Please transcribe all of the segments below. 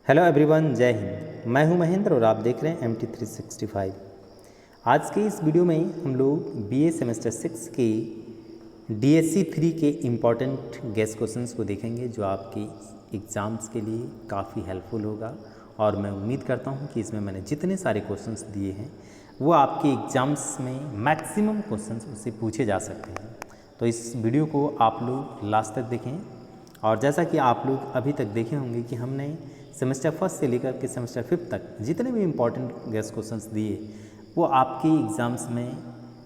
Hello everyone, जय हिंद। मैं हूं महेंद्र और आप देख रहे हैं MT365। आज के इस वीडियो में हम लोग BA सेमेस्टर 6 के DSC 3 के इम्पॉर्टेंट गेस क्वेश्चंस को देखेंगे जो आपके एग्ज़ाम्स के लिए काफ़ी हेल्पफुल होगा। और मैं उम्मीद करता हूं कि इसमें मैंने जितने सारे क्वेश्चंस दिए हैं वो आपके एग्ज़ाम्स में मैक्सिमम क्वेश्चंस उससे पूछे जा सकते हैं। तो इस वीडियो को आप लोग लास्ट तक देखें। और जैसा कि आप लोग अभी तक देखे होंगे कि हमने सेमेस्टर फर्स्ट से लेकर के सेमेस्टर फिफ्थ तक जितने भी इम्पॉर्टेंट गेस क्वेश्चंस दिए वो आपके एग्ज़ाम्स में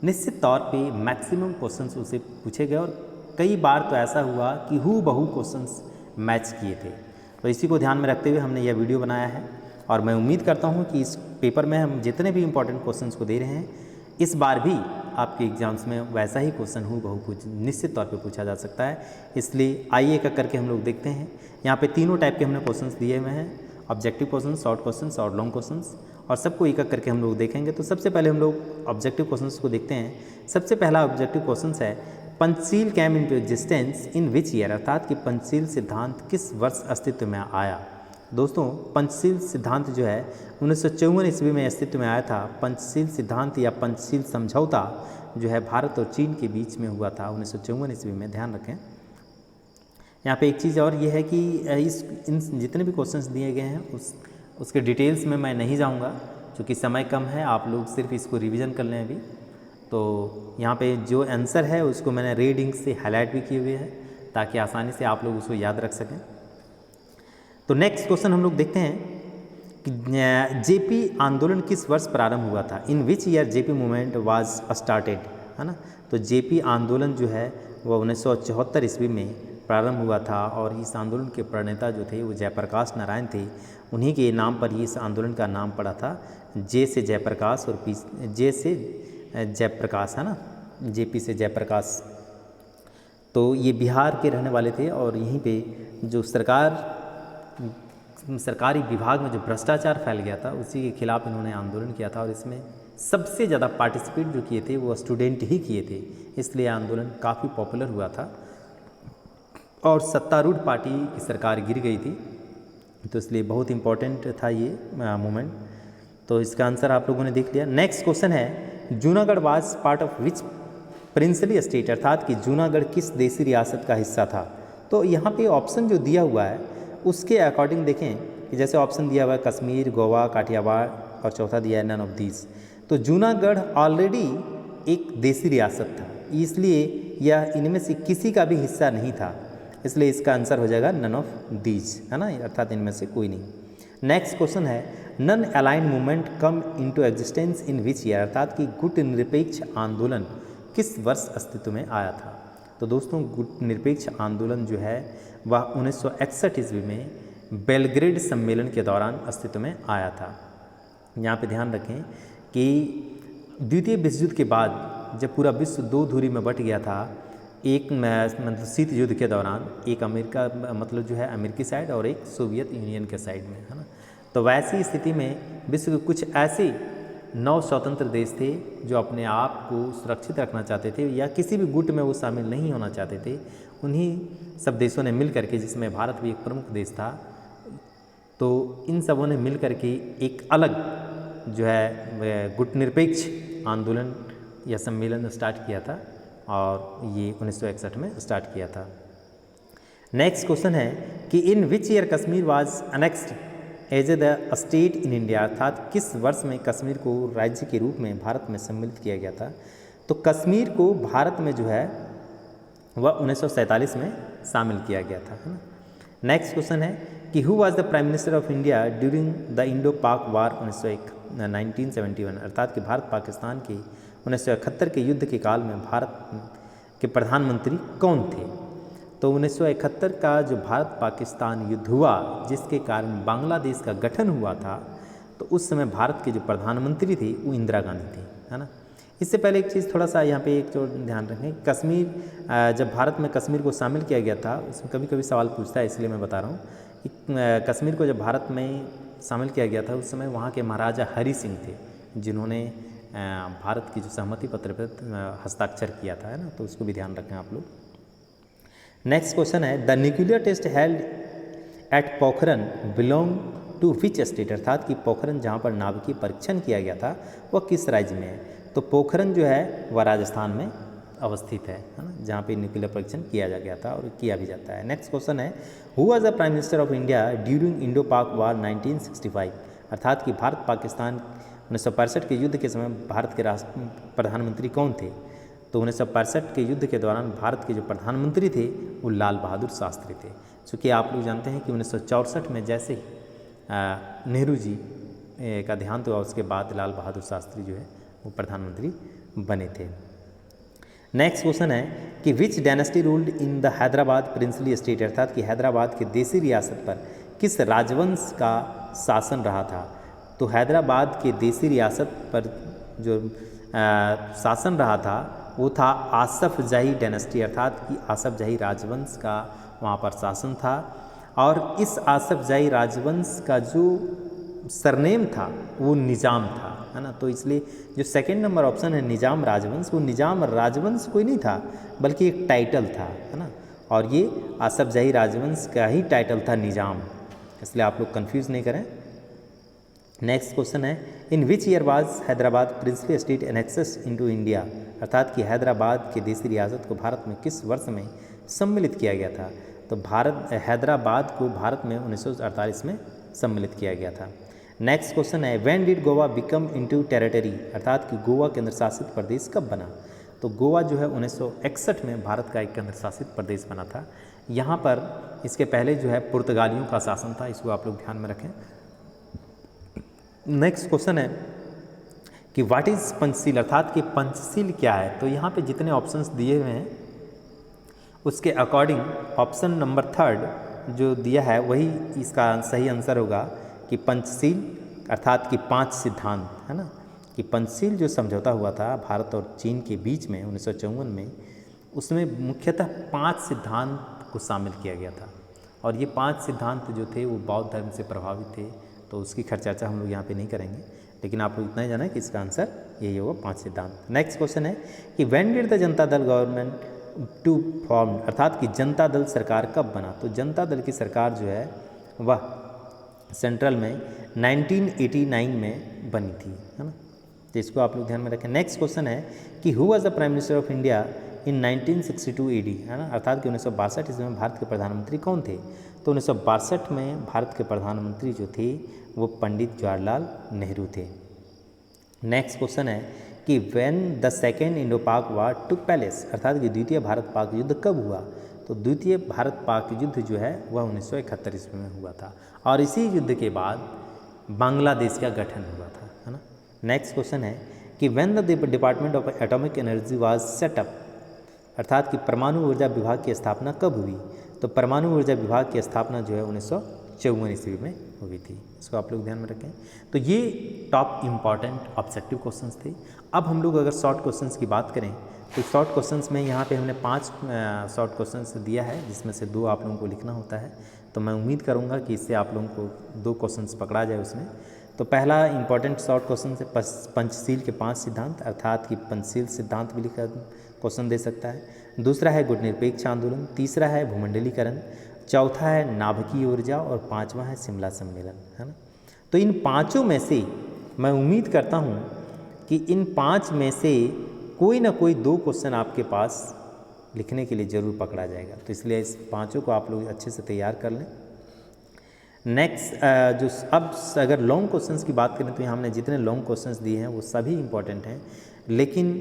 निश्चित तौर पे मैक्सिमम क्वेश्चंस उसे पूछे गए। और कई बार तो ऐसा हुआ कि हू बहू क्वेश्चंस मैच किए थे। तो इसी को ध्यान में रखते हुए हमने यह वीडियो बनाया है। और मैं उम्मीद करता हूँ कि इस पेपर में हम जितने भी इम्पॉर्टेंट क्वेश्चंस को दे रहे हैं इस बार भी आपके एग्ज़ाम्स में वैसा ही क्वेश्चन हूँ बहू कुछ निश्चित तौर पे पूछा जा सकता है। इसलिए आइए एक करके हम लोग देखते हैं। यहाँ पे तीनों टाइप के हमने क्वेश्चंस दिए हुए हैं, ऑब्जेक्टिव क्वेश्चन, शॉर्ट क्वेश्चंस और लॉन्ग क्वेश्चंस, और सबको एक करके हम लोग देखेंगे। तो सबसे पहले हम लोग ऑब्जेक्टिव क्वेश्चंस को देखते हैं। सबसे पहला ऑब्जेक्टिव क्वेश्चन है Panchsheel came into existence in which year, अर्थात कि पंचशील सिद्धांत किस वर्ष अस्तित्व में आया। दोस्तों, पंचशील सिद्धांत जो है 1954 ईस्वी में अस्तित्व में आया था। पंचशील सिद्धांत या पंचशील समझौता जो है भारत और चीन के बीच में हुआ था 1954 ईस्वी में। ध्यान रखें। यहाँ पे एक चीज़ और ये है कि इन जितने भी क्वेश्चंस दिए गए हैं उसके डिटेल्स में मैं नहीं जाऊँगा क्योंकि समय कम है। आप लोग सिर्फ इसको रिवीजन कर लें अभी। तो यहाँ पे जो आंसर है उसको मैंने रेड इंक से हाईलाइट भी किए हुए हैं ताकि आसानी से आप लोग उसको याद रख सकें। तो नेक्स्ट क्वेश्चन हम लोग देखते हैं कि जेपी आंदोलन किस वर्ष प्रारंभ हुआ था। In which year JP movement was started, है ना। तो जेपी आंदोलन जो है वह 1974 ईस्वी में प्रारंभ हुआ था। और इस आंदोलन के प्रणेता जो थे वो जयप्रकाश नारायण थे। उन्हीं के नाम पर ही इस आंदोलन का नाम पड़ा था। जे से जयप्रकाश और पी जे से जयप्रकाश, है ना, जेपी से जयप्रकाश। तो ये बिहार के रहने वाले थे और यहीं पे जो सरकारी विभाग में जो भ्रष्टाचार फैल गया था उसी के खिलाफ इन्होंने आंदोलन किया था। और इसमें सबसे ज़्यादा पार्टिसिपेट जो किए थे वो स्टूडेंट ही किए थे, इसलिए आंदोलन काफ़ी पॉपुलर हुआ था और सत्तारूढ़ पार्टी की सरकार गिर गई थी। तो इसलिए बहुत इम्पोर्टेंट था ये मूवमेंट। तो इसका आंसर आप लोगों ने देख लिया। नेक्स्ट क्वेश्चन है Junagadh was part of which princely state, अर्थात कि जूनागढ़ किस देशी रियासत का हिस्सा था। तो यहाँ पे ऑप्शन जो दिया हुआ है उसके अकॉर्डिंग देखें कि जैसे ऑप्शन दिया हुआ है कश्मीर, गोवा, काठियावाड़ और चौथा दिया है नन ऑफ दीज। तो जूनागढ़ ऑलरेडी एक देशी रियासत था, इसलिए यह इनमें से किसी का भी हिस्सा नहीं था। इसलिए इसका आंसर हो जाएगा नन ऑफ दीज, है ना, अर्थात इनमें से कोई नहीं। नेक्स्ट क्वेश्चन है non align movement come into existence in which year, अर्थात कि गुट निरपेक्ष आंदोलन किस वर्ष अस्तित्व में आया था। तो दोस्तों, गुट निरपेक्ष आंदोलन जो है वह 1961 ईस्वी में बेलग्रेड सम्मेलन के दौरान अस्तित्व में आया था। यहाँ पे ध्यान रखें कि द्वितीय विश्व युद्ध के बाद जब पूरा विश्व दो धुरी में बट गया था, एक मतलब शीत युद्ध के दौरान एक अमेरिका मतलब जो है अमेरिकी साइड और एक सोवियत यूनियन के साइड में, है ना। तो वैसी स्थिति में विश्व के कुछ ऐसे 9 स्वतंत्र देश थे जो अपने आप को सुरक्षित रखना चाहते थे या किसी भी गुट में वो शामिल नहीं होना चाहते थे। उन्हीं सब देशों ने मिल करके, जिसमें भारत भी एक प्रमुख देश था, तो इन सबों ने मिल करके एक अलग जो है गुट निरपेक्ष आंदोलन या सम्मेलन स्टार्ट किया था और ये 1961 में स्टार्ट किया था। नेक्स्ट क्वेश्चन है कि in which year Kashmir was annexed as the state in India, अर्थात किस वर्ष में कश्मीर को राज्य के रूप में भारत में सम्मिलित किया गया था। तो कश्मीर को भारत में जो है वह 1947 में शामिल किया गया था, है ना। नेक्स्ट क्वेश्चन है कि who was the prime minister of India during the Indo पाक वार 1971, अर्थात कि भारत पाकिस्तान के 1971 के युद्ध के काल में भारत के प्रधानमंत्री कौन थे। तो 1971 का जो भारत पाकिस्तान युद्ध हुआ जिसके कारण बांग्लादेश का गठन हुआ था, तो उस समय भारत के जो प्रधानमंत्री थे वो इंदिरा गांधी थे, है ना। इससे पहले एक चीज़ थोड़ा सा यहाँ पे एक जो ध्यान रखें, कश्मीर जब भारत में कश्मीर को शामिल किया गया था उसमें कभी कभी सवाल पूछता है, इसलिए मैं बता रहा हूँ कि कश्मीर को जब भारत में शामिल किया गया था उस समय वहाँ के महाराजा हरि सिंह थे जिन्होंने भारत की जो सहमति पत्र पर हस्ताक्षर किया था, है ना। तो उसको भी ध्यान रखें आप लोग। नेक्स्ट क्वेश्चन है the nuclear test held at Pokhran belong to which state, अर्थात कि पोखरन जहाँ पर नाभिकीय परीक्षण किया गया था वह किस राज्य में है। तो पोखरन जो है वह राजस्थान में अवस्थित है ना, जहाँ पे न्यूक्लियर परीक्षण किया जा गया था और किया भी जाता है। नेक्स्ट क्वेश्चन है, who was the prime minister of India during Indo पाक वार 1965, अर्थात कि भारत पाकिस्तान 1965 के युद्ध के समय भारत के राष्ट्र प्रधानमंत्री कौन थे। तो 1965 के युद्ध के दौरान भारत के जो प्रधानमंत्री थे वो लाल बहादुर शास्त्री थे। चूँकि आप लोग जानते हैं कि 1964 में जैसे ही नेहरू जी का देहांत हुआ उसके बाद लाल बहादुर शास्त्री जो है वो प्रधानमंत्री बने थे। नेक्स्ट क्वेश्चन है कि विच dynasty ruled in the Hyderabad princely state, अर्थात कि हैदराबाद के देसी रियासत पर किस राजवंश का शासन रहा था। तो हैदराबाद के देसी रियासत पर जो शासन रहा था वो था आसफ जाही डायनेस्टी, अर्थात कि आसफ जाही राजवंश का वहाँ पर शासन था। और इस आसफ जाही राजवंश का जो सरनेम था वो निजाम था, है ना। तो इसलिए जो सेकंड नंबर ऑप्शन है निजाम राजवंश, वो निजाम राजवंश कोई नहीं था बल्कि एक टाइटल था, है ना। और ये आसफ जाही राजवंश का ही टाइटल था निजाम, इसलिए आप लोग कंफ्यूज नहीं करें। नेक्स्ट क्वेश्चन है, in which year was Hyderabad princely state annexes into India, अर्थात कि हैदराबाद के देसी रियासत को भारत में किस वर्ष में सम्मिलित किया गया था। तो हैदराबाद को भारत में 1948 में सम्मिलित किया गया था। नेक्स्ट क्वेश्चन है, when did Goa become into territory, अर्थात कि गोवा केंद्र शासित प्रदेश कब बना। तो गोवा जो है 1961 में भारत का एक केंद्र शासित प्रदेश बना था। यहाँ पर इसके पहले जो है पुर्तगालियों का शासन था, इसको आप लोग ध्यान में रखें। नेक्स्ट क्वेश्चन है कि व्हाट इज़ पंचशील, अर्थात कि पंचशील क्या है। तो यहाँ पे जितने ऑप्शंस दिए हुए हैं उसके अकॉर्डिंग ऑप्शन नंबर 3 जो दिया है वही इसका सही आंसर होगा कि पंचशील अर्थात कि 5 सिद्धांत, है ना। कि पंचशील जो समझौता हुआ था भारत और चीन के बीच में 1954 में, उसमें मुख्यतः 5 सिद्धांत को शामिल किया गया था। और ये 5 सिद्धांत जो थे वो बौद्ध धर्म से प्रभावित थे, तो उसकी खैर चर्चा हम लोग यहाँ पे नहीं करेंगे, लेकिन आप लोग इतना ही जाना है कि इसका आंसर यही होगा 5 सिद्धांत। नेक्स्ट क्वेश्चन है कि when did the Janata Dal government to form, अर्थात कि जनता दल सरकार कब बना। तो जनता दल की सरकार जो है वह सेंट्रल में 1989 में बनी थी, है ना। तो इसको आप लोग ध्यान में रखें। नेक्स्ट क्वेश्चन है कि who was the prime minister of India in 1962 AD, है ना, अर्थात कि 1962 ईस्वी में भारत के प्रधानमंत्री कौन थे। तो 1962 में भारत के प्रधानमंत्री जो थे वो पंडित जवाहरलाल नेहरू थे। नेक्स्ट क्वेश्चन है कि व्हेन द सेकेंड इंडो पाक वार टुक प्लेस, अर्थात कि द्वितीय भारत पाक युद्ध कब हुआ। तो द्वितीय भारत पाक युद्ध जो है वह 1971 ईस्वी में हुआ था, और इसी युद्ध के बाद बांग्लादेश का गठन हुआ था, है ना। नेक्स्ट क्वेश्चन है कि when the department of atomic energy was setup, अर्थात कि परमाणु ऊर्जा विभाग की स्थापना कब हुई। तो परमाणु ऊर्जा विभाग की स्थापना जो है 1954 ईस्वी में हुई थी, इसको आप लोग ध्यान में रखें। तो ये टॉप इम्पॉर्टेंट ऑब्जेक्टिव क्वेश्चंस थे। अब हम लोग अगर शॉर्ट क्वेश्चंस की बात करें तो शॉर्ट क्वेश्चंस में यहाँ पे हमने 5 शॉर्ट क्वेश्चंस दिया है, जिसमें से 2 आप लोगों को लिखना होता है। तो मैं उम्मीद करूँगा कि इससे आप लोगों को 2 क्वेश्चंस पकड़ा जाए उसमें। तो पहला इंपॉर्टेंट शॉर्ट क्वेश्चन है पंचशील के 5 सिद्धांत, अर्थात कि पंचशील सिद्धांत भी लिखा क्वेश्चन दे सकता है। दूसरा है गुटनिरपेक्ष आंदोलन, तीसरा है भूमंडलीकरण, चौथा है नाभिकीय ऊर्जा और 5वां है शिमला सम्मेलन, है ना। तो इन 5 में से मैं उम्मीद करता हूँ कि इन 5 में से कोई ना कोई 2 क्वेश्चन आपके पास लिखने के लिए ज़रूर पकड़ा जाएगा। तो इसलिए इस 5 को आप लोग अच्छे से तैयार कर लें। नेक्स्ट जो अब अगर लॉन्ग क्वेश्चंस की बात करें तो यहाँ हमने जितने लॉन्ग क्वेश्चंस दिए हैं वो सभी इंपॉर्टेंट हैं, लेकिन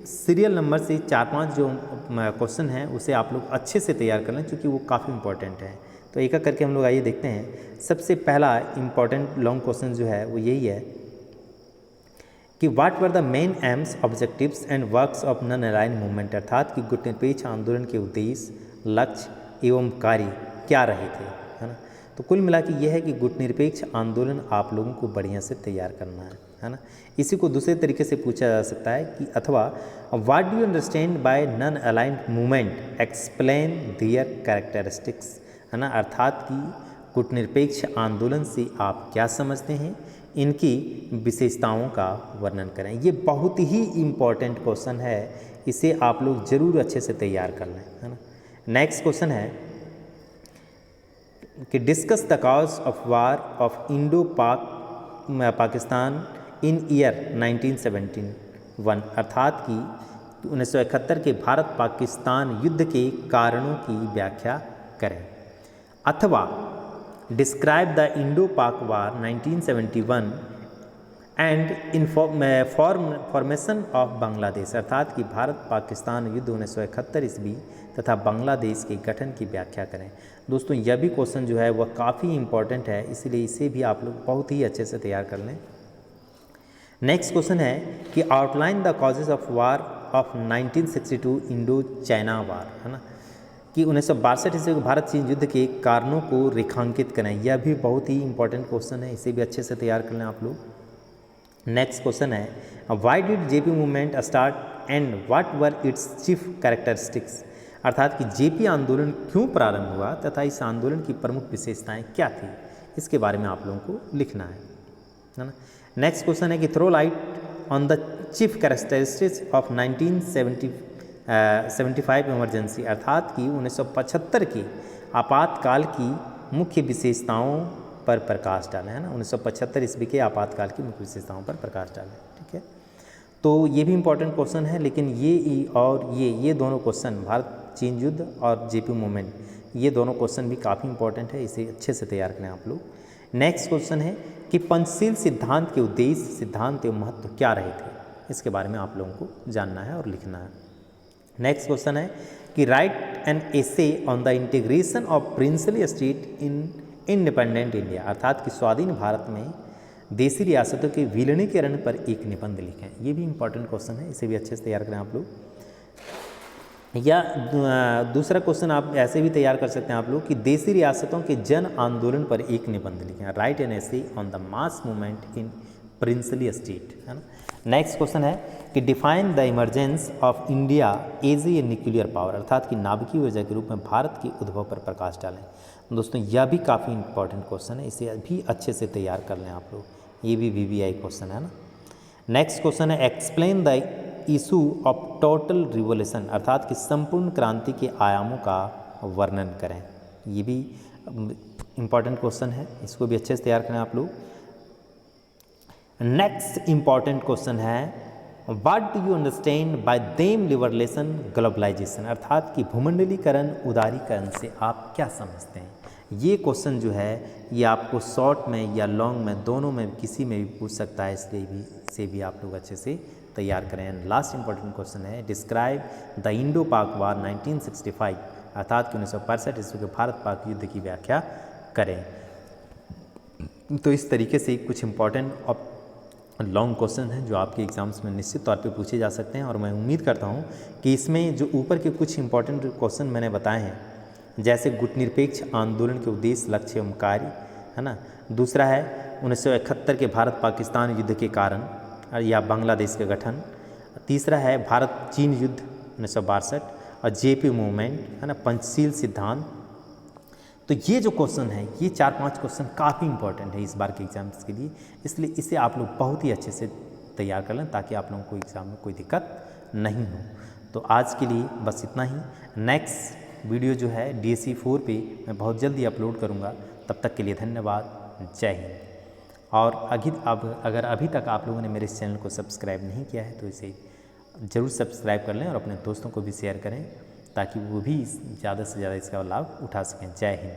सीरियल नंबर से 4-5 जो क्वेश्चन हैं उसे आप लोग अच्छे से तैयार कर लें, क्योंकि वो काफ़ी इंपॉर्टेंट है। तो एक एक करके हम लोग आइए देखते हैं। सबसे पहला इंपॉर्टेंट लॉन्ग क्वेश्चन जो है वो यही है कि what were the main aims, objectives and works of non aligned movement, अर्थात कि गुटनिरपेक्ष आंदोलन के उद्देश्य, लक्ष्य एवं कार्य क्या रहे थे, है ना। तो कुल मिला के यह है कि गुटनिरपेक्ष आंदोलन आप लोगों को बढ़िया से तैयार करना है ना। इसी को दूसरे तरीके से पूछा जा सकता है कि अथवा what do you understand bye non aligned movement, explain there characteristics, है ना। अर्थात कि गुटनिरपेक्ष आंदोलन से आप क्या समझते हैं, इनकी विशेषताओं का वर्णन करें। ये बहुत ही इम्पॉर्टेंट क्वेश्चन है, इसे आप लोग ज़रूर अच्छे से तैयार कर लें, है ना। नेक्स्ट क्वेश्चन है कि discuss the cause of war of Indo Pakistan in year 1971, अर्थात कि 1971 के भारत पाकिस्तान युद्ध के कारणों की व्याख्या करें। अथवा डिस्क्राइब द इंडो पाक वार 1971 एंड फॉर्मेशन ऑफ बांग्लादेश, अर्थात कि भारत पाकिस्तान युद्ध 1971 ईस्वी तथा बांग्लादेश के गठन की व्याख्या करें। दोस्तों यह भी क्वेश्चन जो है वह काफ़ी इंपॉर्टेंट है, इसलिए इसे भी आप लोग बहुत ही अच्छे से तैयार कर लें। नेक्स्ट क्वेश्चन है कि outline the causes of war of 1962 Indo China war, है ना, कि 1962 ईस्वी के भारत चीन युद्ध के कारणों को रेखांकित करें। यह भी बहुत ही इंपॉर्टेंट क्वेश्चन है, इसे भी अच्छे से तैयार कर लें आप लोग। नेक्स्ट क्वेश्चन है why did JP movement start and what were it's chief characteristics, अर्थात कि जेपी आंदोलन क्यों प्रारंभ हुआ तथा इस आंदोलन की प्रमुख विशेषताएं क्या थी, इसके बारे में आप लोगों को लिखना है ना। नेक्स्ट क्वेश्चन है कि throw light on the chief characteristics of 1975 emergency, अर्थात कि 1975 के आपातकाल की मुख्य विशेषताओं पर प्रकाश डालें, है ना। 1975 ईस्वी के आपातकाल की मुख्य विशेषताओं पर प्रकाश डालें, ठीक है। तो ये भी इंपॉर्टेंट क्वेश्चन है, लेकिन ये दोनों क्वेश्चन भारत चीन युद्ध और जेपी मूवमेंट, ये दोनों क्वेश्चन भी काफ़ी इंपॉर्टेंट है, इसे अच्छे से तैयार करें आप लोग। नेक्स्ट क्वेश्चन है कि पंचशील सिद्धांत के उद्देश्य, सिद्धांत एवं महत्व क्या रहे थे, इसके बारे में आप लोगों को जानना है और लिखना है। नेक्स्ट क्वेश्चन है कि right an essay on the integration of princely state in independent India, अर्थात कि स्वाधीन भारत में देशी रियासतों के विलीनीकरण पर एक निबंध लिखें। ये भी इंपॉर्टेंट क्वेश्चन है, इसे भी अच्छे से तैयार करें आप लोग। या दूसरा क्वेश्चन आप ऐसे भी तैयार कर सकते हैं आप लोग कि देशी रियासतों के जन आंदोलन पर एक निबंध लिखें, write an essay on the mass movement in princely state, है ना। नेक्स्ट क्वेश्चन है कि define the emergence of India as a nuclear power, अर्थात कि नाभिकीय ऊर्जा के रूप में भारत के उद्भव पर प्रकाश डालें। दोस्तों यह भी काफ़ी इंपॉर्टेंट क्वेश्चन है, इसे भी अच्छे से तैयार कर लें आप लोग, ये भी VVI क्वेश्चन है ना। नेक्स्ट क्वेश्चन है explain the issue of total revolution, अर्थात कि संपूर्ण क्रांति के आयामों का वर्णन करें। ये भी इंपॉर्टेंट क्वेश्चन है, इसको भी अच्छे से तैयार करें आप लोग। नेक्स्ट इंपॉर्टेंट क्वेश्चन है what do you understand by them liberalisation globalisation, अर्थात कि भूमंडलीकरण उदारीकरण से आप क्या समझते हैं। ये क्वेश्चन जो है ये आपको शॉर्ट में या लॉन्ग में, दोनों में किसी में भी पूछ सकता है, इसलिए भी इसे भी आप लोग अच्छे से तैयार करें। लास्ट इंपॉर्टेंट क्वेश्चन है डिस्क्राइब द इंडो पाक वार 1965, अर्थात कि 1965 ईस्वी के भारत पाक युद्ध की व्याख्या करें। तो इस तरीके से कुछ इंपॉर्टेंट और लॉन्ग क्वेश्चन हैं जो आपके एग्जाम्स में निश्चित तौर पे पूछे जा सकते हैं, और मैं उम्मीद करता हूँ कि इसमें जो ऊपर के कुछ इंपॉर्टेंट क्वेश्चन मैंने बताए हैं, जैसे गुटनिरपेक्ष आंदोलन के उद्देश्य, लक्ष्य एवं कार्य, है ना। दूसरा है 1971 के भारत पाकिस्तान युद्ध के कारण या बांग्लादेश का गठन। तीसरा है भारत चीन युद्ध 1962 और जेपी मूवमेंट, है ना, पंचशील सिद्धांत। तो ये जो क्वेश्चन है, ये 4-5 क्वेश्चन काफ़ी इंपॉर्टेंट है इस बार के एग्जाम्स के लिए, इसलिए इसे आप लोग बहुत ही अच्छे से तैयार कर लें ताकि आप लोगों को एग्ज़ाम में कोई दिक्कत नहीं हो। तो आज के लिए बस इतना ही। नेक्स्ट वीडियो जो है DSC 4 पे मैं बहुत जल्दी अपलोड करूँगा। तब तक के लिए धन्यवाद, जय हिंद। और अगर अभी तक आप लोगों ने मेरे इस चैनल को सब्सक्राइब नहीं किया है तो इसे ज़रूर सब्सक्राइब कर लें और अपने दोस्तों को भी शेयर करें ताकि वो भी ज़्यादा से ज़्यादा इसका लाभ उठा सकें। जय हिंद।